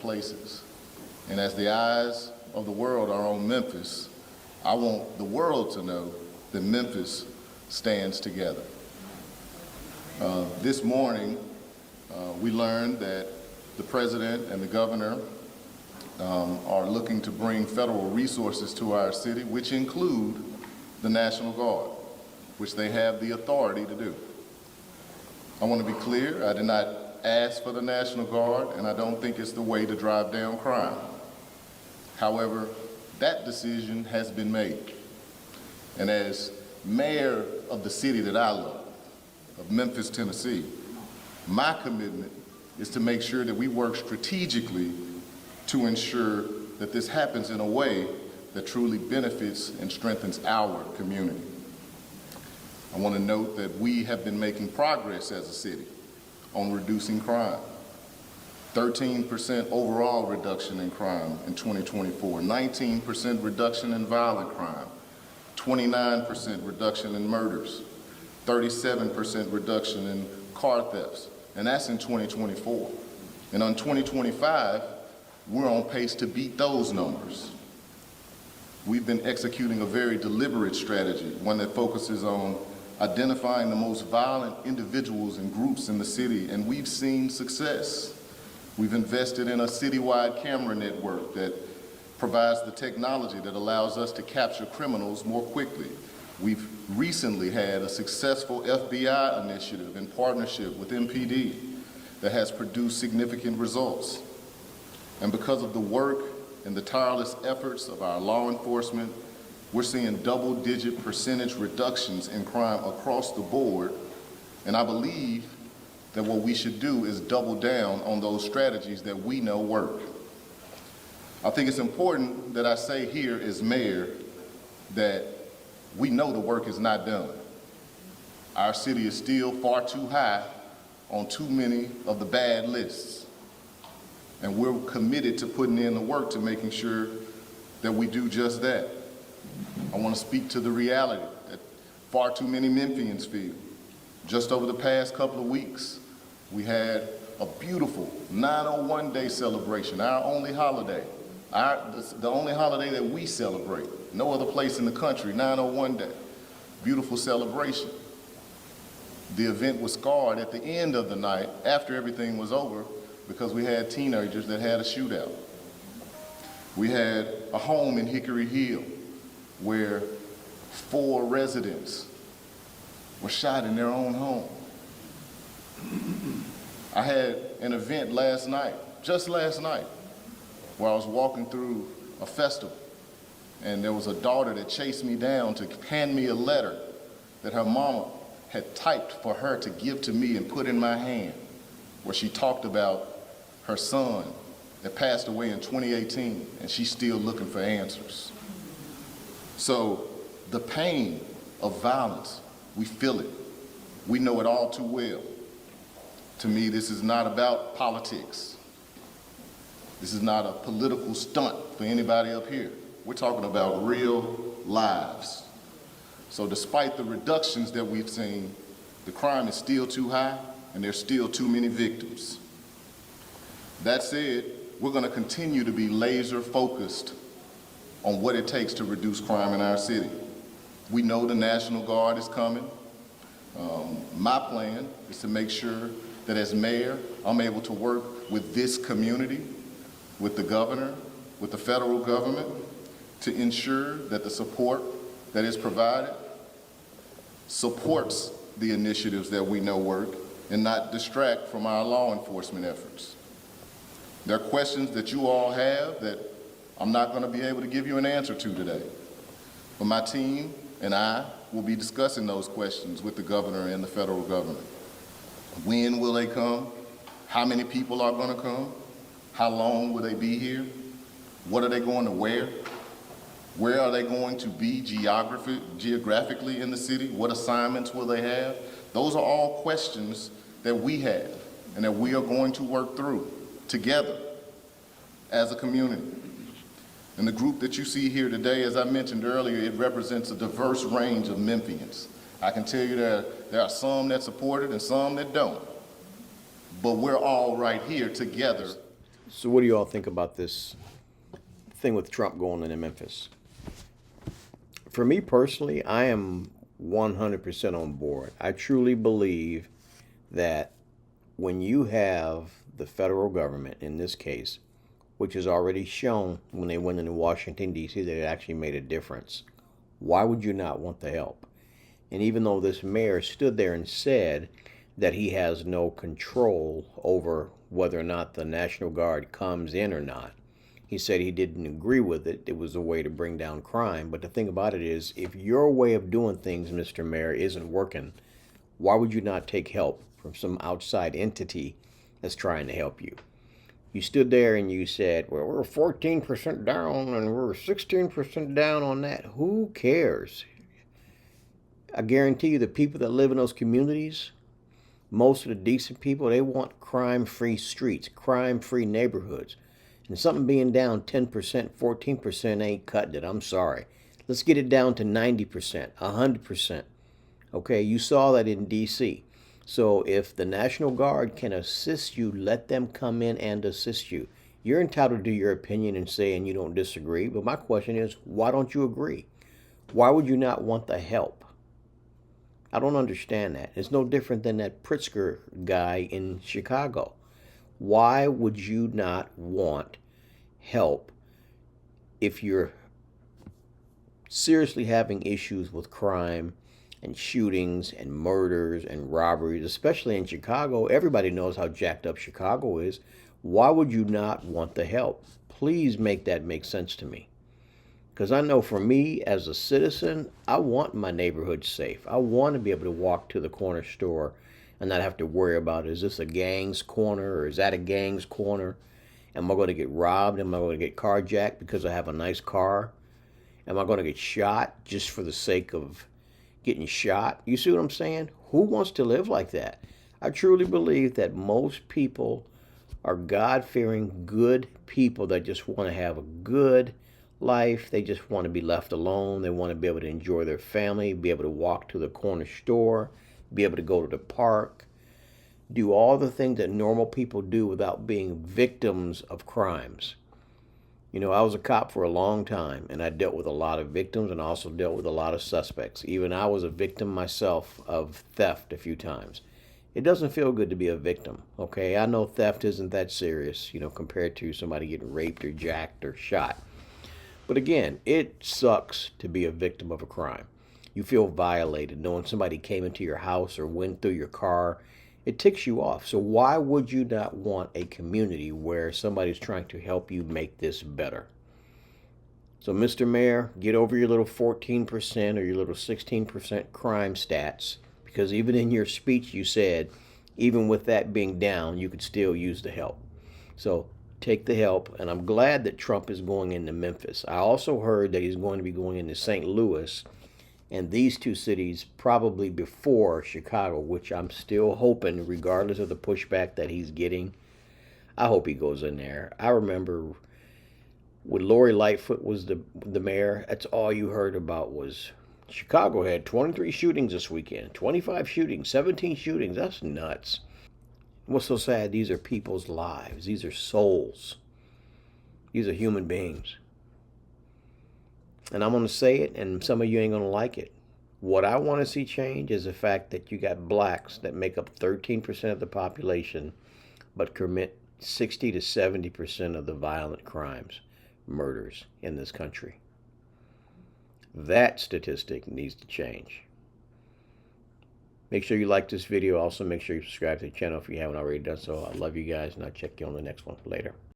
places. And as the eyes of the world are on Memphis, I want the world to know that Memphis stands together. This morning, we learned that the president and the governor are looking to bring federal resources to our city, which include the National Guard, which they have the authority to do. I want to be clear, I did not ask for the National Guard, and I don't think it's the way to drive down crime. However, that decision has been made. And as mayor of the city that I love, of Memphis, Tennessee, my commitment is to make sure that we work strategically to ensure that this happens in a way that truly benefits and strengthens our community. I want to note that we have been making progress as a city on reducing crime. 13% overall reduction in crime in 2024, 19% reduction in violent crime, 29% reduction in murders, 37% reduction in car thefts, and that's in 2024. And on 2025, we're on pace to beat those numbers. We've been executing a very deliberate strategy, one that focuses on identifying the most violent individuals and groups in the city, and we've seen success. We've invested in a citywide camera network that provides the technology that allows us to capture criminals more quickly. We've recently had a successful FBI initiative in partnership with MPD that has produced significant results. And because of the work and the tireless efforts of our law enforcement, we're seeing double-digit percentage reductions in crime across the board, and I believe that what we should do is double down on those strategies that we know work. I think it's important that I say here as mayor that we know the work is not done. Our city is still far too high on too many of the bad lists, and we're committed to putting in the work to making sure that we do just that. I want to speak to the reality that far too many Memphians feel. Just over the past couple of weeks, we had a beautiful 901 Day celebration, our only holiday, the only holiday that we celebrate. No other place in the country, 901 Day. Beautiful celebration. The event was scarred at the end of the night, after everything was over, because we had teenagers that had a shootout. We had a home in Hickory Hill where 4 residents were shot in their own home. I had an event last night, just last night, where I was walking through a festival, and there was a daughter that chased me down to hand me a letter that her mama had typed for her to give to me and put in my hand, where she talked about her son that passed away in 2018, and she's still looking for answers. So the pain of violence, we feel it. We know it all too well. To me, this is not about politics. This is not a political stunt for anybody up here. We're talking about real lives. So despite the reductions that we've seen, the crime is still too high and there's still too many victims. That said, we're going to continue to be laser focused on what it takes to reduce crime in our city. We know the National Guard is coming. My plan is to make sure that as mayor, I'm able to work with this community, with the governor, with the federal government, to ensure that the support that is provided supports the initiatives that we know work and not distract from our law enforcement efforts. There are questions that you all have that I'm not going to be able to give you an answer to today, but my team and I will be discussing those questions with the governor and the federal government. When will they come? How many people are going to come? How long will they be here? What are they going to wear? Where are they going to be geographically in the city? What assignments will they have? Those are all questions that we have and that we are going to work through together as a community. And the group that you see here today, as I mentioned earlier, it represents a diverse range of Memphians. I can tell you that there are some that support it and some that don't. But we're all right here together So what do you all think about this thing with Trump going into Memphis? For me personally, I am 100% on board. I truly believe that when you have the federal government, in this case, which has already shown when they went into Washington, D.C., that it actually made a difference, why would you not want the help? And even though this mayor stood there and said that he has no control over whether or not the National Guard comes in or not, he said he didn't agree with it. It was a way to bring down crime. But the thing about it is, if your way of doing things, Mr. Mayor, isn't working, why would you not take help from some outside entity that's trying to help you? You stood there and you said, well, we're 14% down and we're 16% down on that. Who cares? I guarantee you the people that live in those communities, most of the decent people, they want crime-free streets, crime-free neighborhoods. And something being down 10%, 14% ain't cutting it. I'm sorry. Let's get it down to 90%, 100%. Okay, you saw that in D.C. So if the National Guard can assist you, let them come in and assist you. You're entitled to your opinion and saying you don't disagree. But my question is, why don't you agree? Why would you not want the help? I don't understand that. It's no different than that Pritzker guy in Chicago. Why would you not want help if you're seriously having issues with crime and shootings and murders and robberies, especially in Chicago? Everybody knows how jacked up Chicago is. Why would you not want the help? Please make that make sense to me. Because I know for me as a citizen, I want my neighborhood safe. I want to be able to walk to the corner store and not have to worry about, is this a gang's corner or is that a gang's corner? Am I going to get robbed? Am I going to get carjacked because I have a nice car? Am I going to get shot just for the sake of getting shot? You see what I'm saying? Who wants to live like that? I truly believe that most people are God-fearing, good people that just want to have a good life. They just want to be left alone. They want to be able to enjoy their family, be able to walk to the corner store, be able to go to the park, do all the things that normal people do without being victims of crimes. You know, I was a cop for a long time, and I dealt with a lot of victims and also dealt with a lot of suspects. Even I was a victim myself of theft a few times. It doesn't feel good to be a victim, okay? I know theft isn't that serious, compared to somebody getting raped or jacked or shot. But again, it sucks to be a victim of a crime. You feel violated knowing somebody came into your house or went through your car. It ticks you off. So why would you not want a community where somebody's trying to help you make this better? So, Mr. Mayor, get over your little 14% or your little 16% crime stats, because even in your speech you said, even with that being down, you could still use the help. So take the help, and I'm glad that Trump is going into Memphis. I also heard that he's going to be going into St. Louis, and these two cities probably before Chicago, which I'm still hoping, regardless of the pushback that he's getting, I hope he goes in there. I remember when Lori Lightfoot was the mayor, that's all you heard about was Chicago had 23 shootings this weekend, 25 shootings, 17 shootings. That's nuts. What's so sad? These are people's lives. These are souls. These are human beings. And I'm going to say it, and some of you ain't going to like it. What I want to see change is the fact that you got blacks that make up 13% of the population, but commit 60 to 70% of the violent crimes, murders in this country. That statistic needs to change. Make sure you like this video. Also, make sure you subscribe to the channel if you haven't already done so. I love you guys, and I'll check you on the next one. Later.